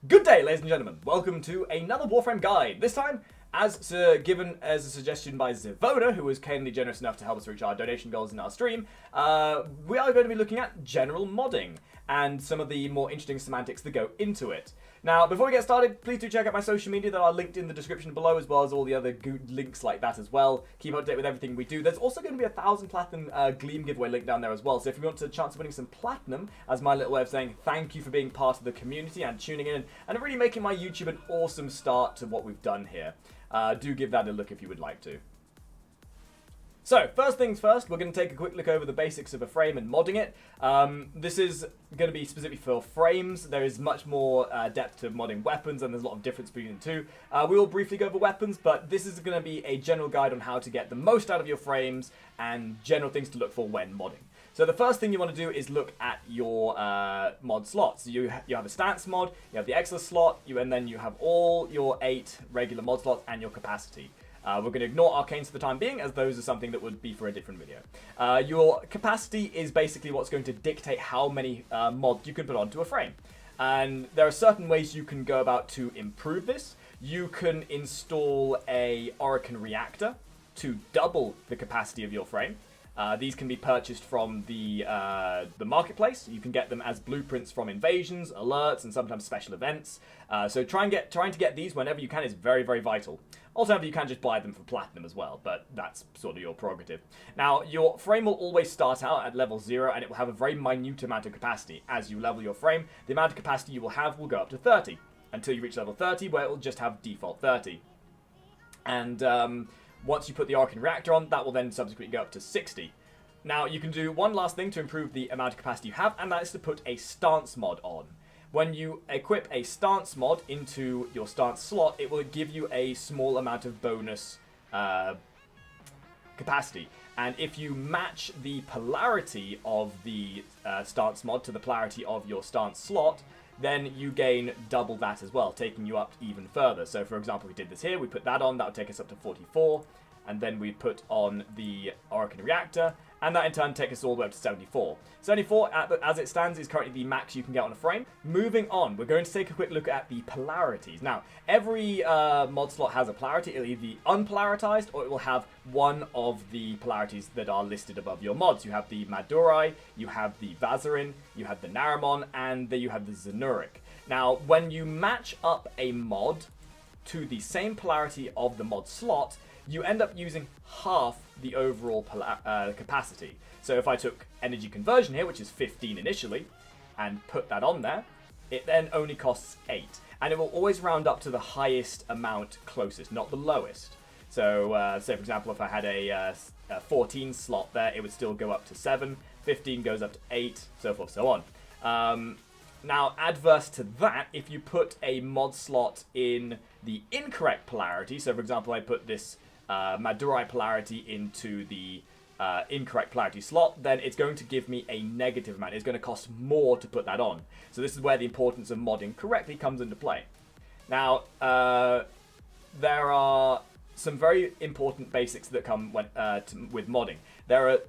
Good day, ladies and gentlemen. Welcome to another Warframe guide. This time, as given as a suggestion by Zivona, who was kindly generous enough to help us reach our donation goals in our stream, we are going to be looking at general modding and some of the more interesting semantics that go into it. Now, before we get started, please do check out my social media that are linked in the description below, as well as all the other good links like that as well. Keep up to date with everything we do. There's also going to be a 1,000 Platinum GLEAM giveaway link down there as well. So if you want a chance of winning some Platinum, as my little way of saying thank you for being part of the community and tuning in and really making my YouTube an awesome start to what we've done here. Do give that a look if you would like to. So, first things first, we're going to take a quick look over the basics of a frame and modding it. This is going to be specific for frames. There is much more depth to modding weapons, and there's a lot of difference between the two. We will briefly go over weapons, but this is going to be a general guide on how to get the most out of your frames and general things to look for when modding. So the first thing you want to do is look at your mod slots. You have a stance mod, you have the Excellence slot, and then you have all your 8 regular mod slots and your capacity. We're going to ignore arcanes for the time being, as those are something that would be for a different video. Your capacity is basically what's going to dictate how many mods you can put onto a frame. And there are certain ways you can go about to improve this. You can install a Orokin reactor to double the capacity of your frame. These can be purchased from the marketplace. You can get them as blueprints from invasions, alerts, and sometimes special events. So trying to get these whenever you can is very, very vital. Alternatively, you can just buy them for platinum as well, but that's sort of your prerogative. Now, your frame will always start out at level 0, and it will have a very minute amount of capacity. As you level your frame, the amount of capacity you will have will go up to 30, until you reach level 30, where it will just have default 30. And once you put the Orokin reactor on, that will then subsequently go up to 60. Now, you can do one last thing to improve the amount of capacity you have, and that is to put a stance mod on. When you equip a stance mod into your stance slot, it will give you a small amount of bonus capacity. And if you match the polarity of the stance mod to the polarity of your stance slot, then you gain double that as well, taking you up even further. So for example, we did this here, we put that on, that would take us up to 44, and then we put on the Orokin reactor, and that in turn takes us all the way up to 74. 74, as it stands, is currently the max you can get on a frame. Moving on, we're going to take a quick look at the polarities. Now, every mod slot has a polarity. It'll either be unpolarized, or it will have one of the polarities that are listed above your mods. You have the Madurai, you have the Vazarin, you have the Naramon, and then you have the Zenuric. Now, when you match up a mod to the same polarity of the mod slot, you end up using half the overall capacity. So if I took energy conversion here, which is 15 initially, and put that on there, it then only costs 8. And it will always round up to the highest amount closest, not the lowest. So say for example, if I had a 14 slot there, it would still go up to 7, 15 goes up to 8, so forth, so on. Now, adverse to that, if you put a mod slot in the incorrect polarity, so for example, I put this Madurai polarity into the incorrect polarity slot, then it's going to give me a negative amount. It's going to cost more to put that on. So this is where the importance of modding correctly comes into play. Now, there are some very important basics that come with modding. There are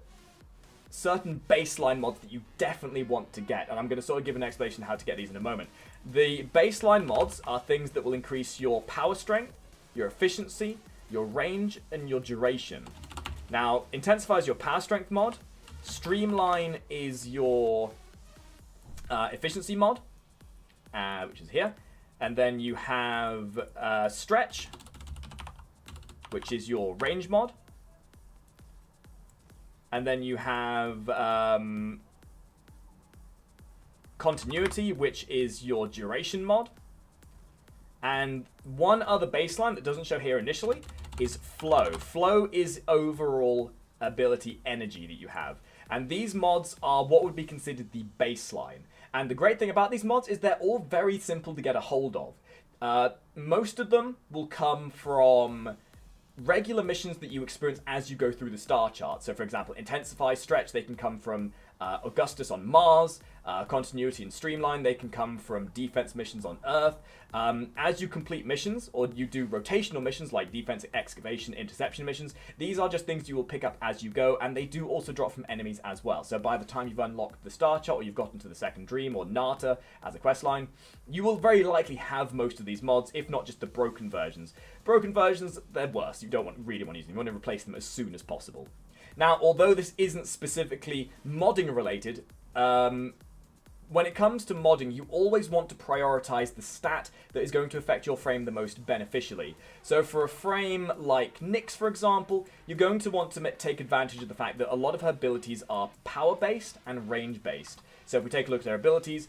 certain baseline mods that you definitely want to get, and I'm going to sort of give an explanation how to get these in a moment. The baseline mods are things that will increase your power strength, your efficiency, your range, and your duration. Now, Intensify is your power strength mod, Streamline is your efficiency mod, which is here, and then you have Stretch, which is your range mod, and then you have Continuity, which is your duration mod. And one other baseline that doesn't show here initially is Flow. Flow is overall ability energy that you have. And these mods are what would be considered the baseline. And the great thing about these mods is they're all very simple to get a hold of. Most of them will come from regular missions that you experience as you go through the star chart. So for example, Intensify, Stretch, they can come from Augustus on Mars, Continuity and Streamline, they can come from defense missions on Earth. As you complete missions, or you do rotational missions like defense, excavation, interception missions, these are just things you will pick up as you go, and they do also drop from enemies as well. So by the time you've unlocked the Star Chart, or you've gotten to the Second Dream, or Nata as a questline, you will very likely have most of these mods, if not just the broken versions. Broken versions, they're worse. You don't really want to use them. You want to replace them as soon as possible. Now, although this isn't specifically modding related, when it comes to modding, you always want to prioritize the stat that is going to affect your frame the most beneficially. So for a frame like Nyx, for example, you're going to want to take advantage of the fact that a lot of her abilities are power-based and range-based. So if we take a look at her abilities,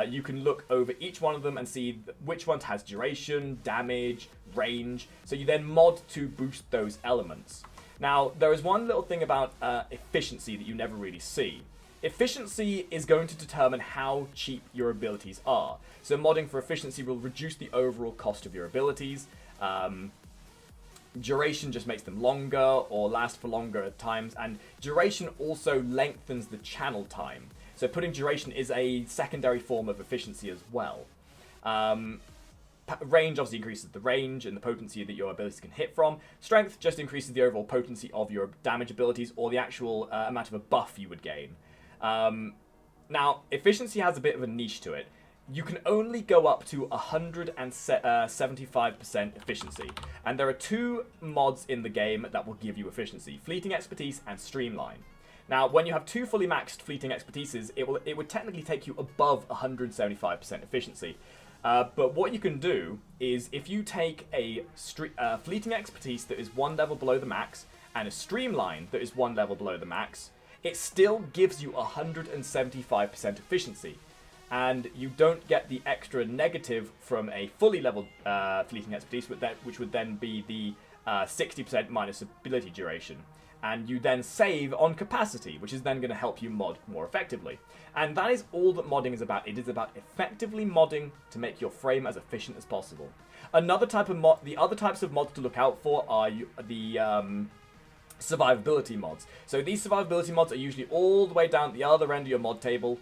you can look over each one of them and see which one has duration, damage, range. So you then mod to boost those elements. Now, there is one little thing about efficiency that you never really see. Efficiency is going to determine how cheap your abilities are. So modding for efficiency will reduce the overall cost of your abilities. Duration just makes them longer or last for longer at times. And duration also lengthens the channel time. So putting duration is a secondary form of efficiency as well. Range obviously increases the range and the potency that your abilities can hit from. Strength just increases the overall potency of your damage abilities or the actual amount of a buff you would gain. Now, efficiency has a bit of a niche to it. You can only go up to 175% efficiency. And there are two mods in the game that will give you efficiency. Fleeting Expertise and Streamline. Now, when you have two fully maxed Fleeting Expertises, it would technically take you above 175% efficiency. But what you can do is if you take a Fleeting Expertise that is one level below the max and a Streamline that is one level below the max, it still gives you 175% efficiency. And you don't get the extra negative from a fully leveled Fleeting Expertise, which would then be the 60% minus ability duration. And you then save on capacity, which is then going to help you mod more effectively. And that is all that modding is about. It is about effectively modding to make your frame as efficient as possible. Another type of the other types of mods to look out for are the survivability mods. So these survivability mods are usually all the way down at the other end of your mod table.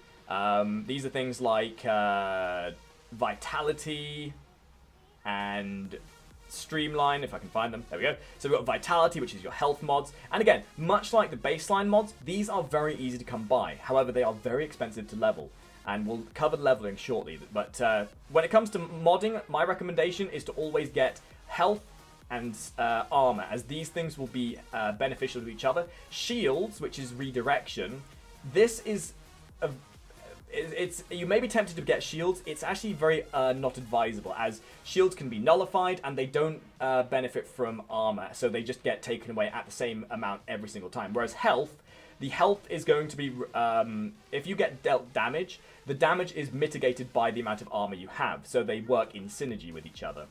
These are things like Vitality and Streamline, if I can find them. There we go. So we've got Vitality, which is your health mods. And again, much like the baseline mods, these are very easy to come by. However, they are very expensive to level. And we'll cover leveling shortly. But when it comes to modding, my recommendation is to always get health and armor, as these things will be beneficial to each other. Shields, which is redirection, this is you may be tempted to get shields. It's actually very not advisable, as shields can be nullified and they don't benefit from armor, so they just get taken away at the same amount every single time. Whereas health, the health is going to be if you get dealt damage, the damage is mitigated by the amount of armor you have, so they work in synergy with each other.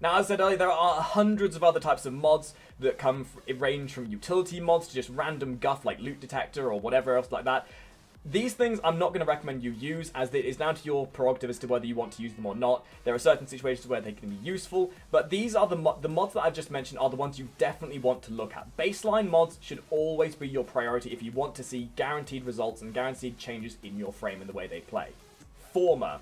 Now, as I said earlier, there are hundreds of other types of mods that range from utility mods to just random guff like loot detector or whatever else like that. These things I'm not going to recommend you use, as it is down to your prerogative as to whether you want to use them or not. There are certain situations where they can be useful, but these are the mods that I've just mentioned are the ones you definitely want to look at. Baseline mods should always be your priority if you want to see guaranteed results and guaranteed changes in your frame and the way they play. Former.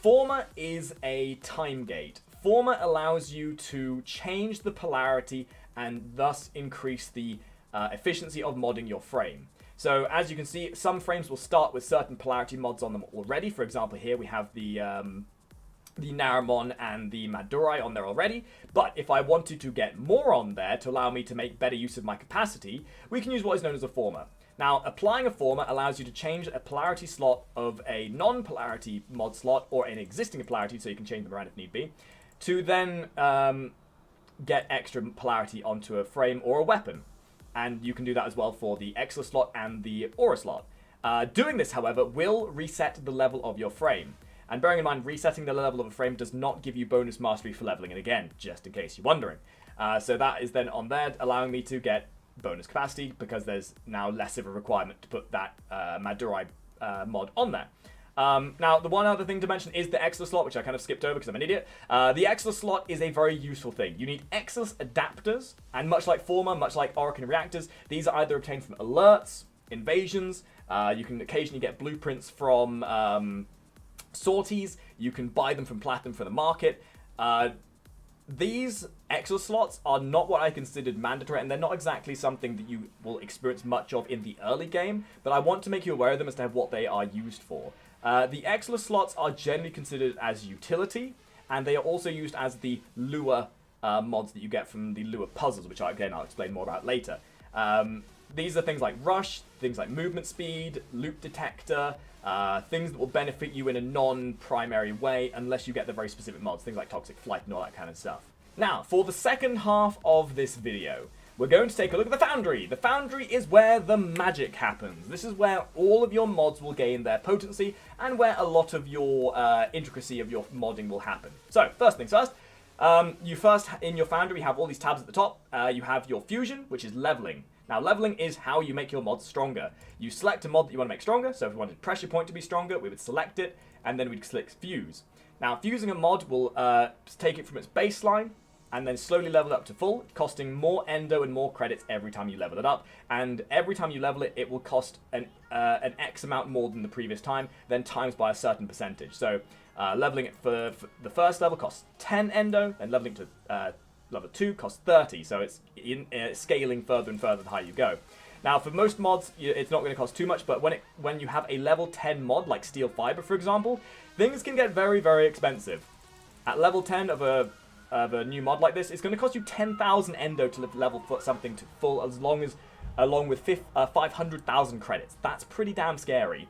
Former is a time gate. Former allows you to change the polarity and thus increase the efficiency of modding your frame. So as you can see, some frames will start with certain polarity mods on them already. For example, here we have the Naramon and the Madurai on there already. But if I wanted to get more on there to allow me to make better use of my capacity, we can use what is known as a former. Now, applying a former allows you to change a polarity slot of a non-polarity mod slot or an existing polarity, so you can change them around if need be, to then get extra polarity onto a frame or a weapon. And you can do that as well for the Exla slot and the Aura slot. Doing this, however, will reset the level of your frame. And bearing in mind, resetting the level of a frame does not give you bonus mastery for leveling it again, just in case you're wondering. So that is then on there, allowing me to get bonus capacity, because there's now less of a requirement to put that Madurai mod on there. Now, the one other thing to mention is the Exla slot, which I kind of skipped over because I'm an idiot. The Exla slot is a very useful thing. You need Exla adapters, and much like Former, much like Orokin reactors, these are either obtained from alerts, invasions, You can occasionally get blueprints from sorties. You can buy them from Platinum for the market. These extra slots are not what I considered mandatory, and they're not exactly something that you will experience much of in the early game, but I want to make you aware of them as to what they are used for. The extra slots are generally considered as utility, and they are also used as the lure mods that you get from the lure puzzles, which again I'll explain more about later. These are things like rush, things like movement speed, loop detector, things that will benefit you in a non-primary way unless you get the very specific mods, things like toxic flight and all that kind of stuff. Now, for the second half of this video, we're going to take a look at the Foundry. The Foundry is where the magic happens. This is where all of your mods will gain their potency and where a lot of your intricacy of your modding will happen. So, first things first, in your Foundry, you have all these tabs at the top. You have your Fusion, which is leveling. Now, leveling is how you make your mods stronger. You select a mod that you want to make stronger, so if we wanted Pressure Point to be stronger, we would select it, and then we'd click Fuse. Now, fusing a mod will take it from its baseline, and then slowly level it up to full, costing more endo and more credits every time you level it up, and every time you level it, it will cost an X amount more than the previous time, then times by a certain percentage. So, leveling it for the first level costs 10 endo, and leveling it to level 2 costs 30, so it's scaling further and further the higher you go. Now, for most mods, it's not going to cost too much, but when you have a level 10 mod, like Steel Fiber, for example, things can get very, very expensive. At level 10 of a new mod like this, it's going to cost you 10,000 endo to level something to full, along with 500,000 credits. That's pretty damn scary.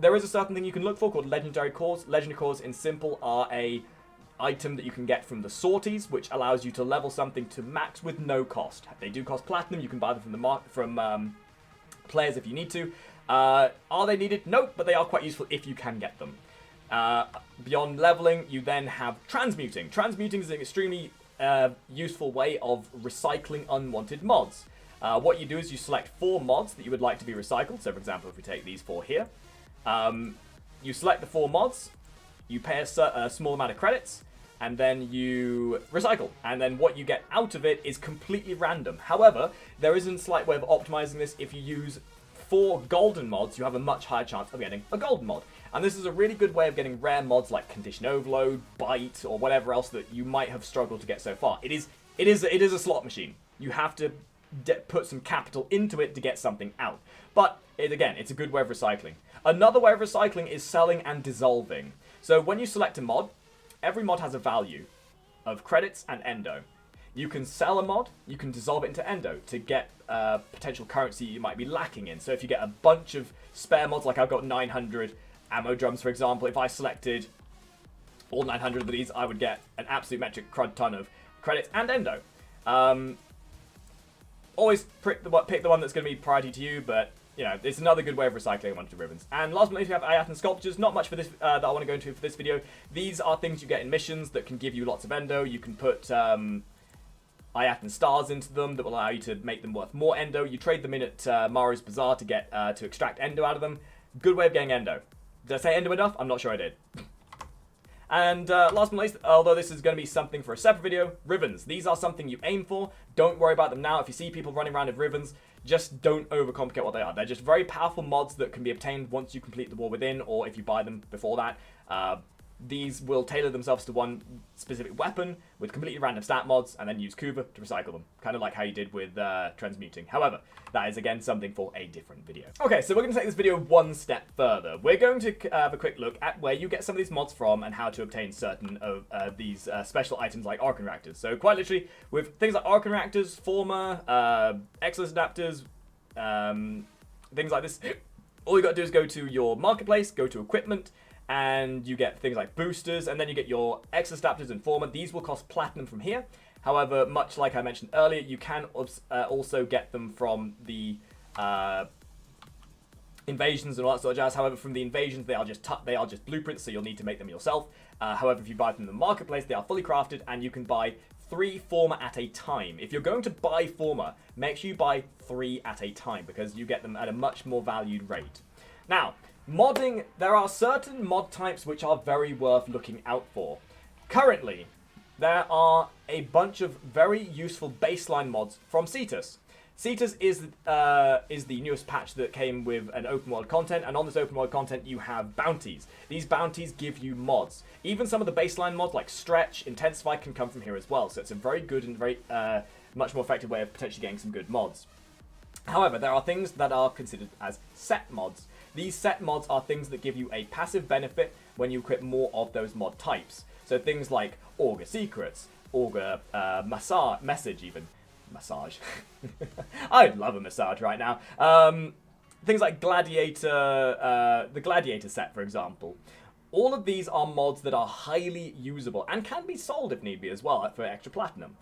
There is a certain thing you can look for called Legendary Cores. Legendary Cores, in simple, are a item that you can get from the sorties, which allows you to level something to max with no cost. They do cost platinum. You can buy them from players if you need to. Are they needed? Nope, but they are quite useful if you can get them. Beyond leveling, you then have transmuting. Transmuting is an extremely useful way of recycling unwanted mods. What you do is you select 4 mods that you would like to be recycled. So, for example, if we take these 4 here, you select the 4 mods, you pay a small amount of credits, and then you recycle. And then what you get out of it is completely random. However, there is a slight way of optimizing this. If you use 4 golden mods, you have a much higher chance of getting a golden mod. And this is a really good way of getting rare mods like Condition Overload, Bite, or whatever else that you might have struggled to get so far. It is a slot machine. You have to put some capital into it to get something out. But, again, it's a good way of recycling. Another way of recycling is selling and dissolving. So when you select a mod, every mod has a value of credits and endo. You can sell a mod, you can dissolve it into endo to get potential currency you might be lacking in. So if you get a bunch of spare mods, like I've got 900 ammo drums, for example, if I selected all 900 of these, I would get an absolute metric crud ton of credits and endo. Always pick the one that's going to be priority to you, but you know, it's another good way of recycling a bunch of ribbons. And last but not least, we have Ayatan sculptures. Not much for this that I want to go into for this video. These are things you get in missions that can give you lots of endo. You can put Ayatan stars into them that will allow you to make them worth more endo. You trade them in at Maru's Bazaar to get to extract endo out of them. Good way of getting endo. Did I say endo enough? I'm not sure I did. And last but not least, although this is going to be something for a separate video, ribbons. These are something you aim for. Don't worry about them now. If you see people running around with ribbons, just don't overcomplicate what they are. They're just very powerful mods that can be obtained once you complete the War Within, or if you buy them before that. These will tailor themselves to one specific weapon with completely random stat mods, and then use Kuva to recycle them. Kind of like how you did with transmuting. However, that is again something for a different video. Okay, so we're going to take this video one step further. We're going to have a quick look at where you get some of these mods from and how to obtain certain of these special items like Archon Reactors. So quite literally, with things like Archon Reactors, Former, Exilus Adapters, things like this, all you got to do is go to your marketplace, go to equipment, and you get things like boosters, and then you get your Exilus Adapters and Former. These will cost platinum from here. However, much like I mentioned earlier, you can also get them from the invasions and all that sort of jazz. However, from the invasions, they are just blueprints, so you'll need to make them yourself. However, if you buy them in the marketplace, they are fully crafted, and you can buy 3 Former at a time. If you're going to buy Former, make sure you buy 3 at a time, because you get them at a much more valued rate. Now, modding, there are certain mod types which are very worth looking out for. Currently, there are a bunch of very useful baseline mods from Cetus. Cetus is the newest patch that came with an open world content, and on this open world content you have bounties. These bounties give you mods. Even some of the baseline mods like Stretch, Intensify can come from here as well, so it's a very good and very much more effective way of potentially getting some good mods. However, there are things that are considered as set mods. These set mods are things that give you a passive benefit when you equip more of those mod types. So things like Augur Secrets, Augur Message even. Massage. I'd love a massage right now. Things like Gladiator, the Gladiator set, for example. All of these are mods that are highly usable and can be sold if need be as well for extra platinum.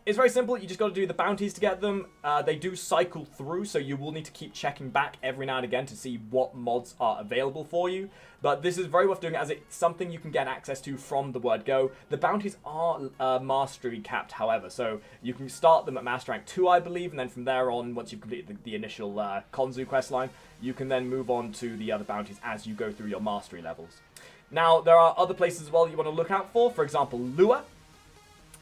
It's very simple. You just got to do the bounties to get them. They do cycle through, so you will need to keep checking back every now and again to see what mods are available for you. But this is very worth doing as it's something you can get access to from the word go. The bounties are mastery capped, however, so you can start them at Master Rank 2, I believe, and then from there on, once you've completed the initial Konzu questline, you can then move on to the other bounties as you go through your mastery levels. Now, there are other places as well you want to look out for example, Lua.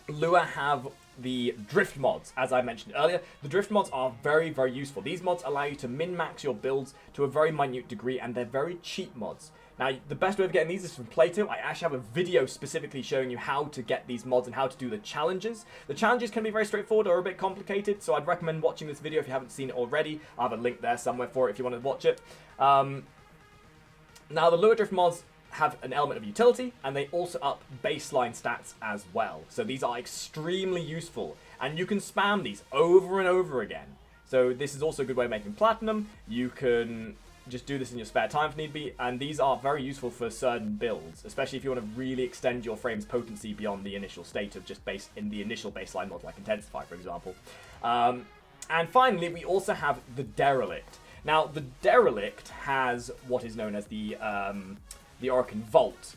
Lua have the drift mods, as I mentioned earlier. The drift mods are very, very useful. These mods allow you to min-max your builds to a very minute degree, and they're very cheap mods. Now, the best way of getting these is from Plato. I actually have a video specifically showing you how to get these mods and how to do the challenges. The challenges can be very straightforward or a bit complicated, so I'd recommend watching this video if you haven't seen it already. I have a link there somewhere for it if you want to watch it. Now, the Lua drift mods have an element of utility, and they also up baseline stats as well. So these are extremely useful, and you can spam these over and over again. So this is also a good way of making platinum. You can just do this in your spare time if need be, and these are very useful for certain builds, especially if you want to really extend your frame's potency beyond the initial state of just base in the initial baseline mod, like Intensify, for example. And finally, we also have the Derelict. Now, the Derelict has what is known as the Orokin Vault.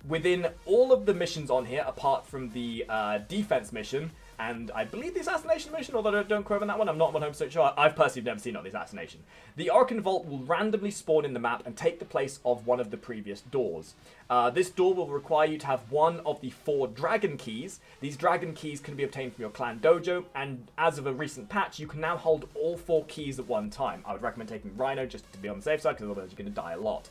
Within all of the missions on here, apart from the defense mission, and I believe the assassination mission, although don't quote on that one, I'm not 100% sure. I've personally never seen it on the assassination. The Orokin Vault will randomly spawn in the map and take the place of one of the previous doors. This door will require you to have one of the 4 dragon keys. These dragon keys can be obtained from your clan dojo, and as of a recent patch, you can now hold all 4 keys at one time. I would recommend taking Rhino just to be on the safe side, because otherwise you're going to die a lot.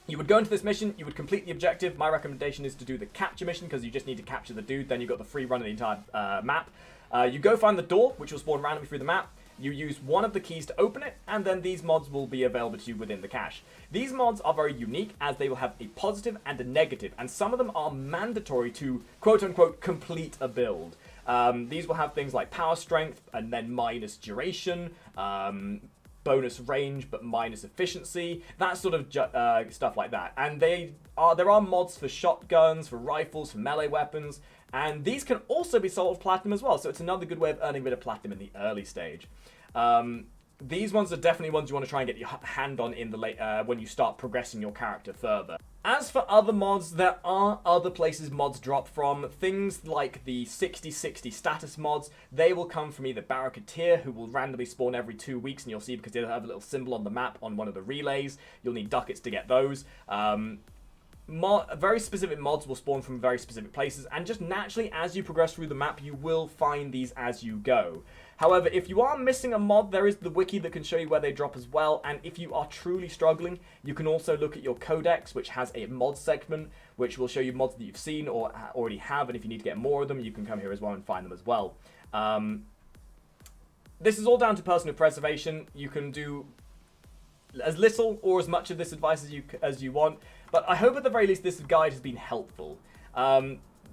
You would go into this mission, you would complete the objective. My recommendation is to do the capture mission, because you just need to capture the dude, then you've got the free run of the entire map. You go find the door, which will spawn randomly through the map. You use one of the keys to open it, and then these mods will be available to you within the cache. These mods are very unique, as they will have a positive and a negative, and some of them are mandatory to, quote-unquote, complete a build. These will have things like power strength, and then minus duration, bonus range but minus efficiency, that sort of stuff like that. And there are mods for shotguns, for rifles, for melee weapons, and these can also be sold with platinum as well, so it's another good way of earning a bit of platinum in the early stage. These ones are definitely ones you want to try and get your hand on in the late when you start progressing your character further. As for other mods, there are other places mods drop from. Things like the 60-60 status mods, they will come from either Barricadier, who will randomly spawn every 2 weeks, and you'll see because they'll have a little symbol on the map on one of the relays. You'll need ducats to get those. Very specific mods will spawn from very specific places, and just naturally, as you progress through the map, you will find these as you go. However, if you are missing a mod, there is the wiki that can show you where they drop as well, and if you are truly struggling, you can also look at your codex, which has a mod segment, which will show you mods that you've seen or already have, and if you need to get more of them, you can come here as well and find them as well. This is all down to personal preservation. You can do as little or as much of this advice as you want, but I hope at the very least this guide has been helpful.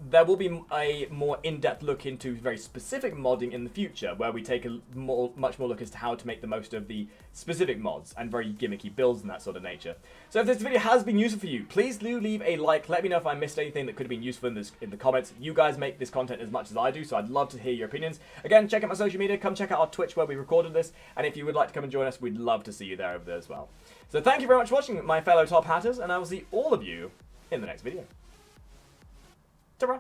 There will be a more in-depth look into very specific modding in the future, where we take a much more look as to how to make the most of the specific mods and very gimmicky builds and that sort of nature. So if this video has been useful for you, please do leave a like. Let me know if I missed anything that could have been useful in the comments. You guys make this content as much as I do, so I'd love to hear your opinions. Again, check out my social media. Come check out our Twitch where we recorded this, and if you would like to come and join us, we'd love to see you there over there as well. So thank you very much for watching, my fellow top hatters, and I will see all of you in the next video. Ta-ra!